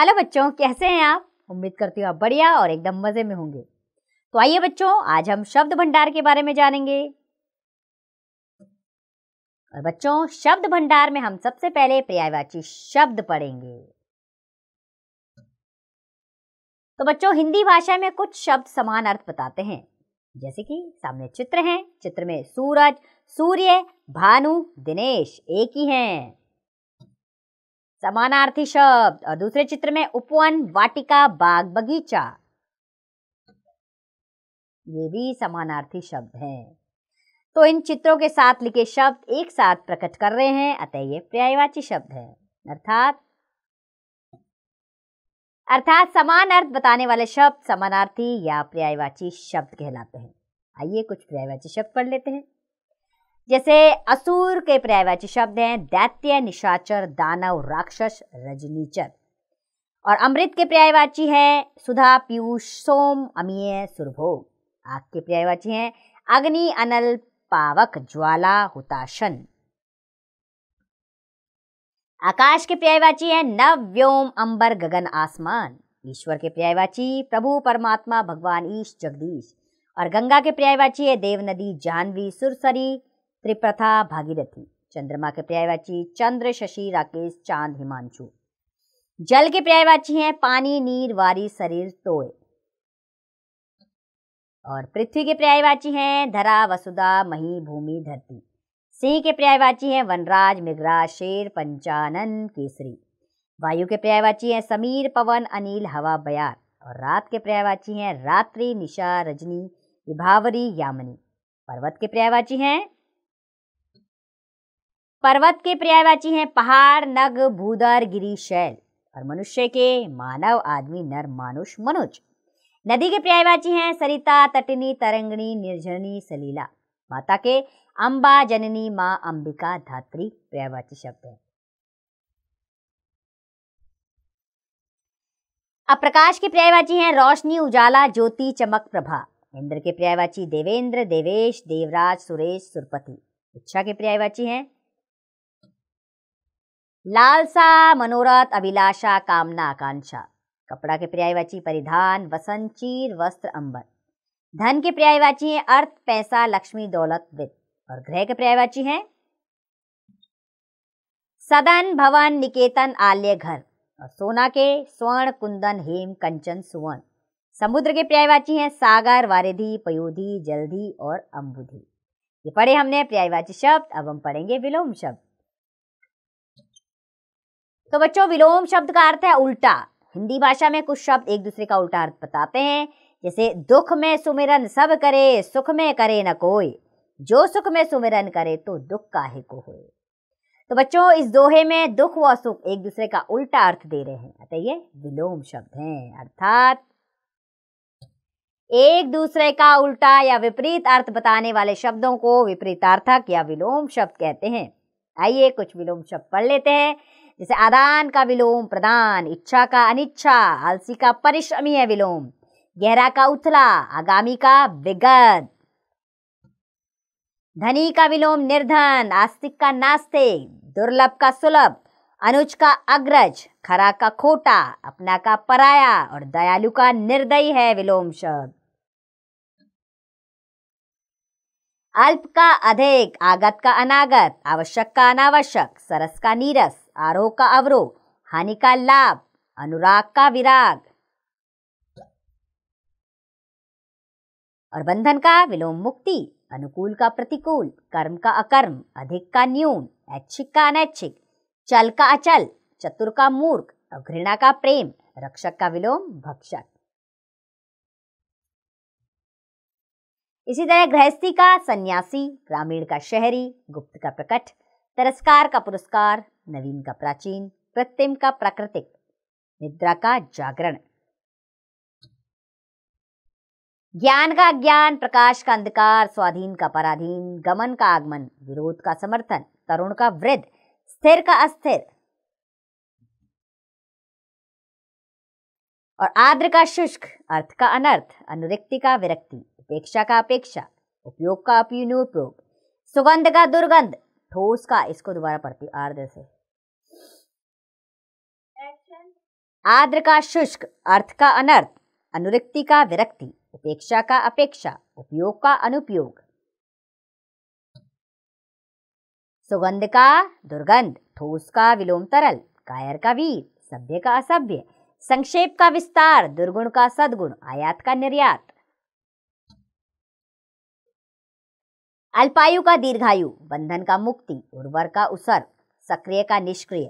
Hello बच्चों, कैसे हैं आप? उम्मीद करती हूँ आप बढ़िया और एकदम मजे में होंगे। तो आइए बच्चों, आज हम शब्द भंडार के बारे में जानेंगे। और बच्चों, शब्द भंडार में हम सबसे पहले पर्यायवाची शब्द पढ़ेंगे। तो बच्चों, हिंदी भाषा में कुछ शब्द समान अर्थ बताते हैं। जैसे कि सामने चित्र हैं, चित्र में सूरज, सूर्य, भानु, दिनेश एक ही हैं। समानार्थी शब्द। और दूसरे चित्र में उपवन, वाटिका, बाग, बगीचा, ये भी समानार्थी शब्द हैं। तो इन चित्रों के साथ लिखे शब्द एक साथ प्रकट कर रहे हैं, अतः ये पर्यायवाची शब्द है। अर्थात समान अर्थ बताने वाले शब्द समानार्थी या पर्यायवाची शब्द कहलाते हैं। आइए कुछ पर्यायवाची शब्द पढ़ लेते हैं। जैसे असुर के पर्यायवाची शब्द हैं दैत्य, निशाचर, दानव, राक्षस, रजनीचर। और अमृत के पर्यायवाची है सुधा, पीयूष, सोम, अमीय, सुरभोग। आग के पर्यायवाची हैं अग्नि, अनल, पावक, ज्वाला, हुताशन। आकाश के पर्यायवाची हैं नभ, व्योम, अंबर, गगन, आसमान। ईश्वर के पर्यायवाची प्रभु, परमात्मा, भगवान, ईश, जगदीश। और गंगा के पर्यायवाची है देव, नदी, जाह्नवी, सुरसरी, त्रिप्रथा, भागीरथी। चंद्रमा के पर्यायवाची चंद्र, शशि, राकेश, चांद, हिमांशु। जल के पर्यायवाची हैं पानी, नीर, वारी, शरीर, तोय। और पृथ्वी के पर्यायवाची हैं धरा, वसुधा, मही, भूमि, धरती। सिंह के पर्यायवाची हैं वनराज, मृगराज, शेर, पंचानन, केसरी। वायु के पर्यायवाची हैं समीर, पवन, अनिल, हवा, बयार। और रात के पर्यायवाची हैं रात्रि, निशा, रजनी, विभावरी, यामिनी। पर्वत के पर्यायवाची हैं पहाड़, नग, भूदर, गिरी, शैल। और मनुष्य के मानव, आदमी, नर, मानुष, मनुज। नदी के पर्यायवाची हैं सरिता, तटिनी, तरंगिणी, निर्झरणी, सलीला। माता के अम्बा, जननी, माँ, अंबिका, धात्री पर्यायवाची शब्द है। अब प्रकाश के पर्यायवाची हैं रोशनी, उजाला, ज्योति, चमक, प्रभा। इंद्र के पर्यायवाची देवेंद्र, देवेश, देवराज, सुरेश, सुरपति। इच्छा के पर्यायवाची हैं लालसा, मनोरथ, अभिलाषा, कामना, आकांक्षा। कपड़ा के पर्यायवाची परिधान, वसंत, चीर, वस्त्र, अंबर। धन के पर्यायवाची हैं अर्थ, पैसा, लक्ष्मी, दौलत, वित्त। और ग्रह के पर्यायवाची हैं सदन, भवन, निकेतन, आलय, घर। और सोना के स्वर्ण, कुंदन, हेम, कंचन, सुवर्ण। समुद्र के पर्यायवाची हैं सागर, वारिधि, पयोधि, जलधि और अम्बुधि। ये पढ़े हमने पर्यायवाची शब्द। अब हम पढ़ेंगे विलोम शब्द। तो बच्चों, विलोम शब्द का अर्थ है उल्टा। हिंदी भाषा में कुछ शब्द एक दूसरे का उल्टा अर्थ बताते हैं। जैसे दुख में सुमिरन सब करे, सुख में करे न कोई। जो सुख में सुमिरन करे तो दुख काहे को होए। तो बच्चों, इस दोहे में दुख व सुख एक दूसरे का उल्टा अर्थ दे रहे हैं, अतः ये विलोम शब्द हैं। अर्थात एक दूसरे का उल्टा या विपरीत अर्थ बताने वाले शब्दों को विपरीतार्थक या विलोम शब्द कहते हैं। आइए कुछ विलोम शब्द पढ़ लेते हैं। जैसे आदान का विलोम प्रदान, इच्छा का अनिच्छा, आलसी का परिश्रमी विलोम, गहरा का उथला, आगामी का विगत। धनी का विलोम निर्धन, आस्तिक का नास्तिक, दुर्लभ का सुलभ, अनुज का अग्रज, खरा का खोटा, अपना का पराया और दयालु का निर्दयी है विलोम शब्द। अल्प का अधिक, आगत का अनागत, आवश्यक का अनावश्यक, सरस का नीरस, आरोह का अवरोह, हानि का लाभ, अनुराग का विराग। और बंधन का विलोम मुक्ति, अनुकूल का प्रतिकूल, कर्म का अकर्म, अधिक का न्यून, ऐच्छिक का अनैच्छिक, चल का अचल, चतुर का मूर्ख, घृणा का प्रेम, रक्षक का विलोम भक्षक। इसी तरह गृहस्थी का सन्यासी, ग्रामीण का शहरी, गुप्त का प्रकट, तिरस्कार का पुरस्कार, नवीन का प्राचीन, कृत्रिम का प्राकृतिक, निद्रा का जागरण। ज्ञान का अज्ञान, प्रकाश का अंधकार, स्वाधीन का पराधीन, गमन का आगमन, विरोध का समर्थन, तरुण का वृद्ध, स्थिर का अस्थिर। और आर्द्र का शुष्क, अर्थ का अनर्थ, अनुरिक्ति का विरक्ति, उपेक्षा का अपेक्षा, उपयोग का अनुपयोग, सुगंध का दुर्गंध, ठोस का, इसको दोबारा पढ़ती आर्द्र से, आर्द्र का शुष्क, अर्थ का अनर्थ, अनुरिक्ति का विरक्ति, उपेक्षा का अपेक्षा, उपयोग का अनुपयोग। सुगंध का दुर्गंध, ठोस का विलोम तरल, कायर का वीर, सभ्य का असभ्य, संक्षेप का विस्तार, दुर्गुण का सद्गुण, आयात का निर्यात। अल्पायु का दीर्घायु, बंधन का मुक्ति, उर्वर का उसर, सक्रिय का निष्क्रिय,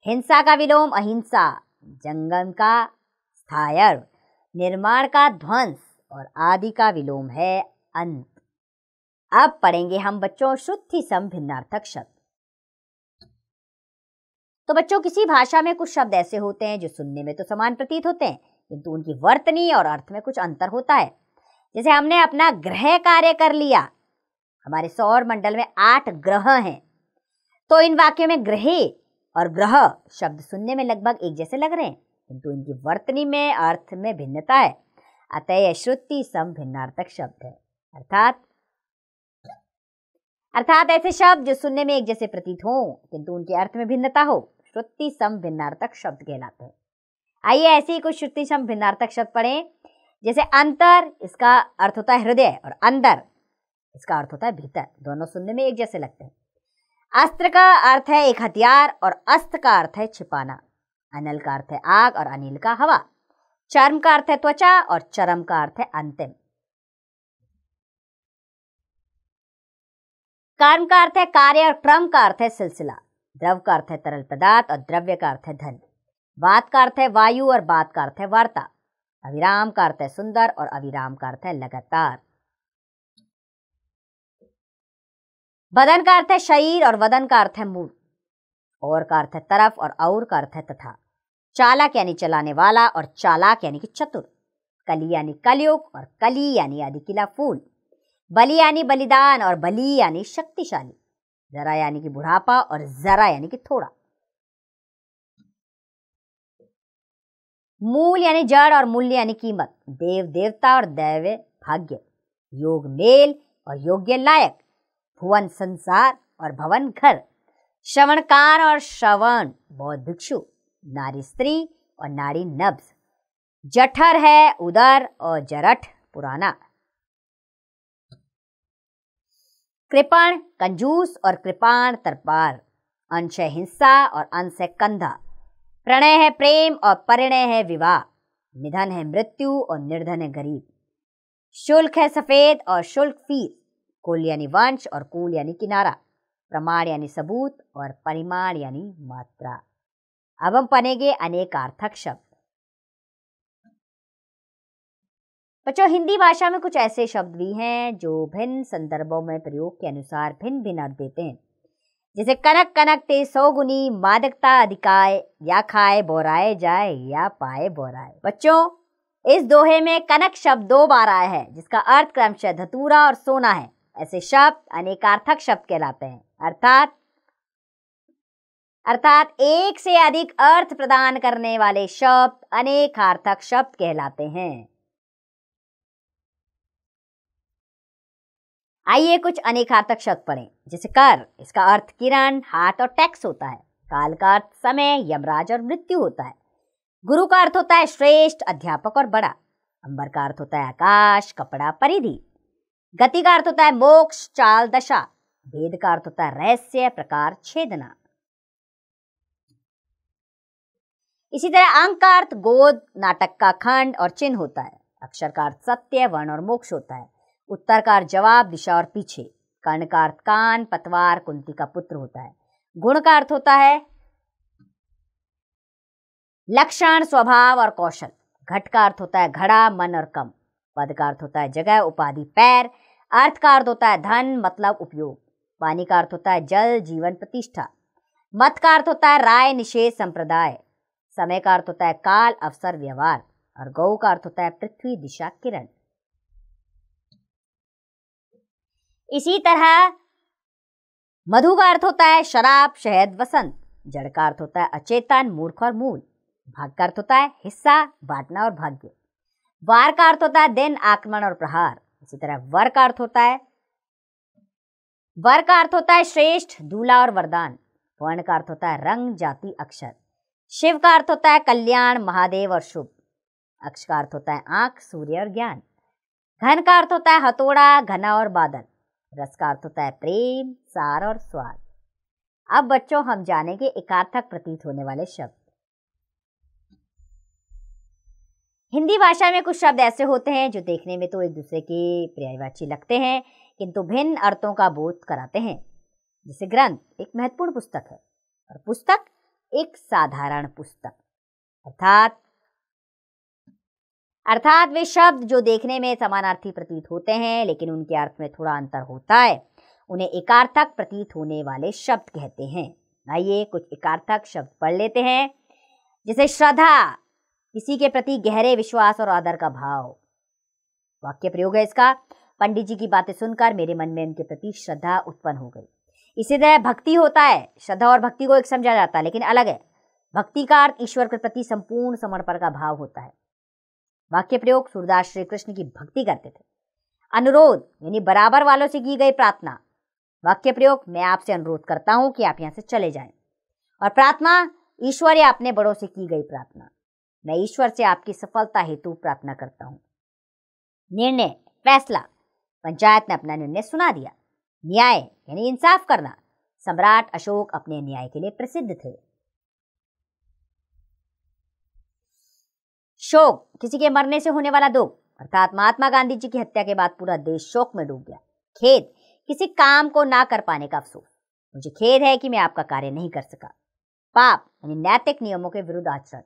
हिंसा का विलोम अहिंसा, जंगम का स्थायर, निर्माण का ध्वंस और आदि का विलोम है अंत। अब पढ़ेंगे हम बच्चों श्रुति सम भिन्नार्थक शब्द। तो बच्चों, किसी भाषा में कुछ शब्द ऐसे होते हैं जो सुनने में तो समान प्रतीत होते हैं, किंतु उनकी वर्तनी और अर्थ में कुछ अंतर होता है। जैसे हमने अपना ग्रह कार्य कर लिया। हमारे सौर मंडल में 8 ग्रह हैं, तो इन वाक्यों में ग्रह और ग्रह शब्द सुनने में लगभग एक जैसे लग रहे हैं, किंतु इनकी वर्तनी में अर्थ में भिन्नता है। अतः यह श्रुति सम भिन्नार्थक शब्द है। अर्थात ऐसे शब्द जो सुनने में एक जैसे प्रतीत हो किंतु उनके अर्थ में भिन्नता हो, श्रुति सम भिन्नार्थक शब्द कहलाते हैं। आइए ऐसे ही कुछ श्रुति सम भिन्नार्थक शब्द पढ़ें। जैसे अंतर, इसका अर्थ होता है हृदय, और अंदर इसका अर्थ होता है भीतर। दोनों सुनने में एक जैसे लगते हैं। अस्त्र का अर्थ है एक हथियार और अस्त्र का अर्थ है छिपाना। अनल का अर्थ है आग और अनिल का हवा। चर्म का अर्थ है त्वचा और चरम का अर्थ है अंतिम। कर्म का अर्थ है कार्य और क्रम का अर्थ है सिलसिला। द्रव का अर्थ है तरल पदार्थ और द्रव्य का अर्थ है धन। वात का अर्थ है वायु और बात का अर्थ है वार्ता। अविराम का अर्थ है सुंदर और अविराम का अर्थ है लगातार। बदन का अर्थ है शरीर और वदन का अर्थ है मुंह। और का अर्थ है तरफ और का अर्थ है तथा। चालक यानी चलाने वाला और चालाक यानी कि चतुर। कली यानी कलयुग और कली यानी आदिकिला फूल। बलि यानी बलिदान और बली यानी शक्तिशाली। जरा यानी कि बुढ़ापा और जरा यानी कि थोड़ा। मूल यानी जड़ और मूल्य यानी कीमत। देव देवता और दैव भाग्य। योग मेल और योग्य लायक। भुवन संसार और भवन घर। श्रवण कान और श्रवण बौद्ध भिक्षु। नारी स्त्री और नारी नब्ज। जठर है उदर और जरठ पुराना। कृपण कंजूस और कृपाण तरपार। अंश है हिंसा और अंश है कंधा। प्रणय है प्रेम और परिणय है विवाह। निधन है मृत्यु और निर्धन है गरीब। शुल्क है सफेद और शुल्क फीस। कुल यानी वंश और कुल यानी किनारा। प्रमाण यानी सबूत और परिमाण यानी मात्रा। अब हम पढ़ेंगे अनेकार्थक शब्द। बच्चों, हिंदी भाषा में कुछ ऐसे शब्द भी हैं जो भिन्न संदर्भों में प्रयोग के अनुसार भिन्न भिन्न अर्थ देते हैं। जैसे कनक कनक ते 100 गुनी, मादकता अधिकाय, या खाए बोराए जाए या पाए बोराए। बच्चों, इस दोहे में कनक शब्द 2 बार आया है, जिसका अर्थ क्रमशः धतूरा और सोना है। ऐसे शब्द अनेकार्थक शब्द कहलाते हैं। अर्थात एक से अधिक अर्थ प्रदान करने वाले शब्द अनेकार्थक शब्द कहलाते हैं। आइए कुछ अनेकार्थक शब्द पढ़ें। जैसे कर, इसका अर्थ किरण, हाथ और टैक्स होता है। काल का अर्थ समय, यमराज और मृत्यु होता है। गुरु का अर्थ होता है श्रेष्ठ, अध्यापक और बड़ा। अंबर का अर्थ होता है आकाश, कपड़ा, परिधि। गति का अर्थ होता है मोक्ष, चाल, दशा। भेद का अर्थ होता है रहस्य, प्रकार, छेदना। इसी तरह अंक का अर्थ गोद, नाटक का खंड और चिन्ह होता है। अक्षर का अर्थ सत्य, वर्ण और मोक्ष होता है। उत्तर का अर्थ जवाब, दिशा और पीछे। कर्ण का अर्थ कान, पतवार, कुंती का पुत्र होता है। गुण का अर्थ होता है लक्षण, स्वभाव और कौशल। घट का अर्थ होता है घड़ा, मन और कम। पद का अर्थ होता है जगह, उपाधि, पैर। अर्थ का अर्थ होता है धन, मतलब, उपयोग। वाणी का अर्थ होता है जल, जीवन, प्रतिष्ठा। मत का अर्थ होता है राय, निषेध, संप्रदाय। समय का अर्थ होता है काल, अवसर, व्यवहार। और गौ का अर्थ होता है पृथ्वी, दिशा, किरण। इसी तरह मधु का अर्थ होता है शराब, शहद, वसंत। जड़ का अर्थ होता है अचेतन, मूर्ख और मूल। भाग का अर्थ होता है हिस्सा, बांटना और भाग्य। वार का अर्थ होता है दिन, आक्रमण और प्रहार। इसी तरह वर का अर्थ होता है श्रेष्ठ, दूल्हा और वरदान। वर्ण का अर्थ होता है रंग, जाति, अक्षर। शिव का अर्थ होता है कल्याण, महादेव और शुभ। अक्ष का अर्थ होता है आंख, सूर्य और ज्ञान। घन का अर्थ होता है हथौड़ा, घना और बादल। रस का अर्थ होता है प्रेम, सार और स्वाद। अब बच्चों हम जानेंगे एकार्थक प्रतीत होने वाले शब्द। हिंदी भाषा में कुछ शब्द ऐसे होते हैं जो देखने में तो एक दूसरे के पर्यायवाची लगते हैं किंतु भिन्न अर्थों का बोध कराते हैं। जैसे ग्रंथ एक महत्वपूर्ण पुस्तक है और पुस्तक एक साधारण पुस्तक। अर्थात वे शब्द जो देखने में समानार्थी प्रतीत होते हैं लेकिन उनके अर्थ में थोड़ा अंतर होता है, उन्हें एकार्थक प्रतीत होने वाले शब्द कहते हैं। आइए कुछ एकार्थक शब्द पढ़ लेते हैं। जैसे श्रद्धा, किसी के प्रति गहरे विश्वास और आदर का भाव। वाक्य प्रयोग है इसका, पंडित जी की बातें सुनकर मेरे मन में उनके प्रति श्रद्धा उत्पन्न हो गई। इसी तरह भक्ति होता है, श्रद्धा और भक्ति को एक समझा जाता है लेकिन अलग है। भक्ति का अर्थ ईश्वर के प्रति संपूर्ण समर्पण का भाव होता है। वाक्य प्रयोग, सूरदास श्री कृष्ण की भक्ति करते थे। अनुरोध यानी बराबर वालों से की गई प्रार्थना। वाक्य प्रयोग, मैं आपसे अनुरोध करता हूं कि आप यहां से चले जाएं। और प्रार्थना, ईश्वर या अपने बड़ों से की गई प्रार्थना, मैं ईश्वर से आपकी सफलता हेतु प्रार्थना करता हूं। निर्णय, फैसला, पंचायत ने अपना निर्णय सुना दिया। न्याय यानी इंसाफ करना, सम्राट अशोक अपने न्याय के लिए प्रसिद्ध थे। शोक, किसी के मरने से होने वाला दुख, अर्थात महात्मा गांधी जी की हत्या के बाद पूरा देश शोक में डूब गया। खेद, किसी काम को ना कर पाने का अफसोस, मुझे खेद है कि मैं आपका कार्य नहीं कर सका। पाप यानी नैतिक नियमों के विरुद्ध आचरण,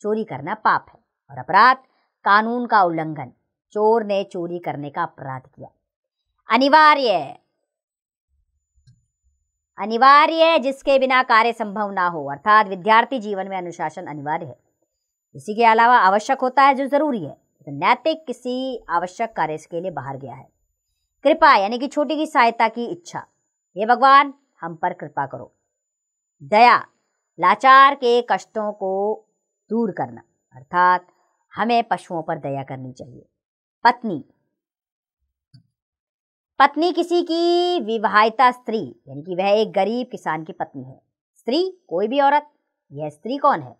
चोरी करना पाप है। और अपराध, कानून का उल्लंघन, चोर ने चोरी करने का अपराध किया। अनिवार्य, जिसके बिना कार्य संभव ना हो, अर्थात विद्यार्थी जीवन में अनुशासन अनिवार्य है। इसी के अलावा आवश्यक होता है जो जरूरी है, तो नैतिक किसी आवश्यक कार्य के लिए बाहर गया है। कृपा यानी कि छोटी की सहायता की इच्छा, हे भगवान हम पर कृपा करो। दया, लाचार के कष्टों को दूर करना, अर्थात हमें पशुओं पर दया करनी चाहिए। पत्नी किसी की विवाहिता स्त्री यानी कि वह एक गरीब किसान की पत्नी है। स्त्री कोई भी औरत, यह स्त्री कौन है?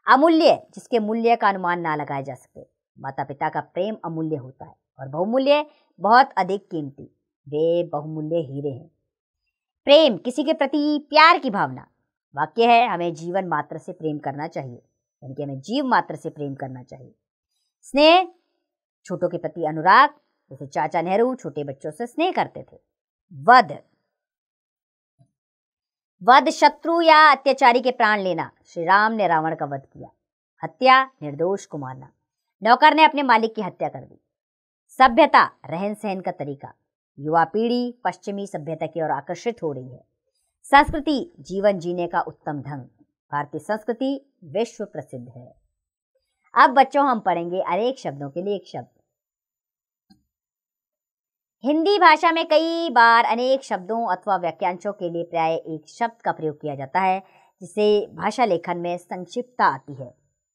अमूल्य, जिसके मूल्य का अनुमान ना लगाया जा सके। माता पिता का प्रेम अमूल्य होता है और बहुमूल्य बहुत अधिक कीमती, वे बहुमूल्य हीरे हैं। प्रेम, किसी के प्रति प्यार की भावना। वाक्य है, हमें जीवन मात्र से प्रेम करना चाहिए, यानी कि हमें जीव मात्र से प्रेम करना चाहिए। स्नेह, छोटों के प्रति अनुराग, जैसे चाचा नेहरू छोटे बच्चों से स्नेह करते थे। वध, शत्रु या अत्याचारी के प्राण लेना, श्री राम ने रावण का वध किया। हत्या, निर्दोष को मारना, नौकर ने अपने मालिक की हत्या कर दी। सभ्यता, रहन सहन का तरीका, युवा पीढ़ी पश्चिमी सभ्यता की ओर आकर्षित हो रही है। संस्कृति, जीवन जीने का उत्तम ढंग, भारतीय संस्कृति विश्व प्रसिद्ध है। अब बच्चों हम पढ़ेंगे अनेक शब्दों के लिए एक शब्द। हिंदी भाषा में कई बार अनेक शब्दों अथवा वाक्यांशों के लिए प्राय एक शब्द का प्रयोग किया जाता है, जिसे भाषा लेखन में संक्षिप्तता आती है।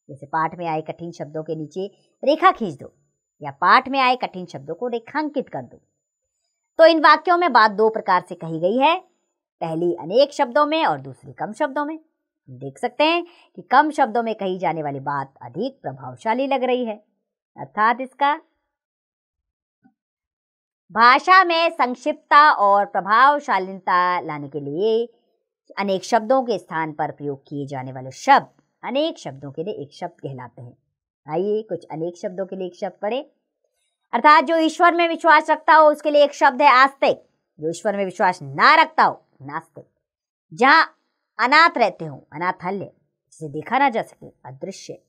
जैसे पाठ में आए कठिन शब्दों के नीचे रेखा खींच दो या पाठ में आए कठिन शब्दों को रेखांकित कर दो। तो इन वाक्यों में बात दो प्रकार से कही गई है, पहली अनेक शब्दों में और दूसरी कम शब्दों में। हम देख सकते हैं कि कम शब्दों में कही जाने वाली बात अधिक प्रभावशाली लग रही है, अर्थात इसका भाषा में संक्षिप्तता और प्रभावशालीता लाने के लिए अनेक शब्दों के स्थान पर प्रयोग किए जाने वाले शब्द अनेक शब्दों के लिए एक शब्द कहलाते हैं। आइए कुछ अनेक शब्दों के लिए एक शब्द पढ़े। अर्थात जो ईश्वर में विश्वास रखता हो उसके लिए एक शब्द है आस्तिक, जो ईश्वर में विश्वास ना रखता हो नास्तिक। जहां अनाथ रहते हो अनाथालय, जिसे देखा ना जा सके अदृश्य।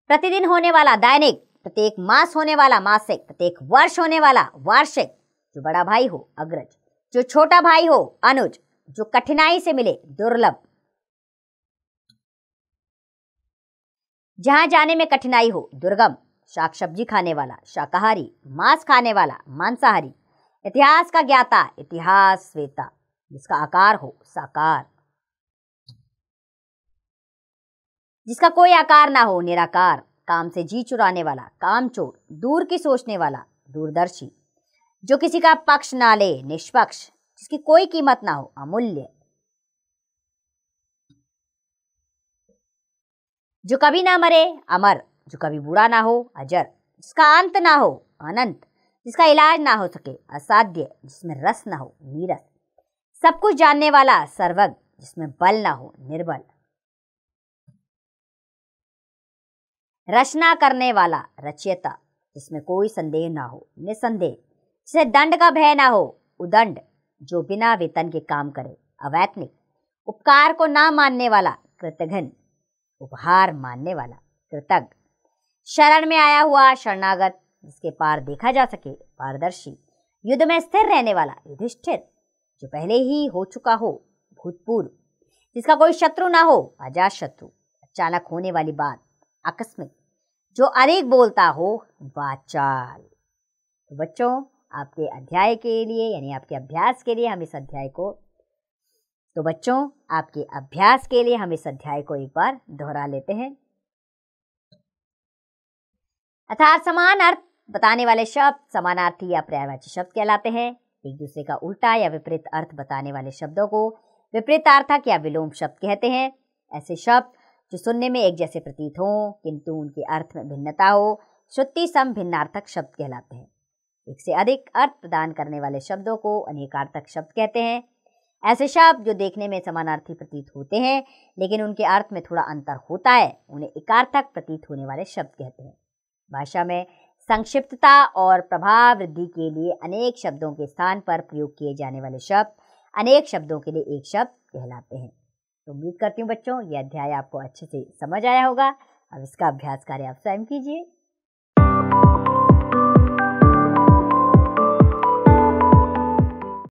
प्रतिदिन होने वाला दैनिक, प्रत्येक मास होने वाला मासिक, प्रत्येक वर्ष होने वाला वार्षिक। जो बड़ा भाई हो अग्रज, जो छोटा भाई हो अनुज, जो कठिनाई से मिले दुर्लभ। जहां जाने में कठिनाई हो दुर्गम, शाक सब्जी खाने वाला शाकाहारी, मांस खाने वाला मांसाहारी। इतिहास का ज्ञाता इतिहास वेता, जिसका आकार हो साकार, जिसका कोई आकार ना हो निराकार। काम से जी चुराने वाला कामचोर, दूर की सोचने वाला दूरदर्शी, जो किसी का पक्ष ना ले निष्पक्ष, जिसकी कोई कीमत ना हो अमूल्य। जो कभी ना मरे, अमर। जो कभी बूढ़ा ना हो, अजर। जिसका अंत ना हो, अनंत। जिसका इलाज ना हो सके, असाध्य। जिसमें रस ना हो, नीरस। सब कुछ जानने वाला, सर्वज्ञ। जिसमें बल ना हो, निर्बल। रचना करने वाला, रचयिता। जिसमें कोई संदेह ना हो, निसंदेह। जिसे दंड का भय ना हो, उदंड। जो बिना वेतन के काम करे, अवैतनिक। उपकार को ना मानने वाला, कृतघ्न। उपहार मानने वाला, कृतज्ञ। शरण में आया हुआ, शरणागत। जिसके पार देखा जा सके, पारदर्शी। युद्ध में स्थिर रहने वाला, युधिष्ठिर। जो पहले ही हो चुका हो, भूतपूर्व। जिसका कोई शत्रु ना हो, अजात शत्रु। अचानक होने वाली बात, आकस्मिक। जो अधिक बोलता हो, वाचाल। तो बच्चों, आपके अध्याय के लिए यानी आपके अभ्यास के लिए हम इस अध्याय को एक बार दोहरा लेते हैं। अर्थात समान अर्थ बताने वाले शब्द समानार्थी या पर्यायवाची शब्द कहलाते हैं। एक दूसरे का उल्टा या विपरीत अर्थ बताने वाले शब्दों को विपरीतार्थक या विलोम शब्द कहते हैं। ऐसे शब्द जो सुनने में एक जैसे प्रतीत हों किंतु उनके अर्थ में भिन्नता हो, श्रुति सम भिन्नार्थक शब्द कहलाते हैं। एक से अधिक अर्थ प्रदान करने वाले शब्दों को अनेकार्थक शब्द कहते हैं। ऐसे शब्द जो देखने में समानार्थी प्रतीत होते हैं लेकिन उनके अर्थ में थोड़ा अंतर होता है, उन्हें एकार्थक प्रतीत होने वाले शब्द कहते हैं। भाषा में संक्षिप्तता और प्रभाव वृद्धि के लिए अनेक शब्दों के स्थान पर प्रयोग किए जाने वाले शब्द अनेक शब्दों के लिए एक शब्द कहलाते हैं। तो उम्मीद करती हूँ बच्चों, यह अध्याय आपको अच्छे से समझ आया होगा। अब इसका अभ्यास कार्य आप स्वयं कीजिए।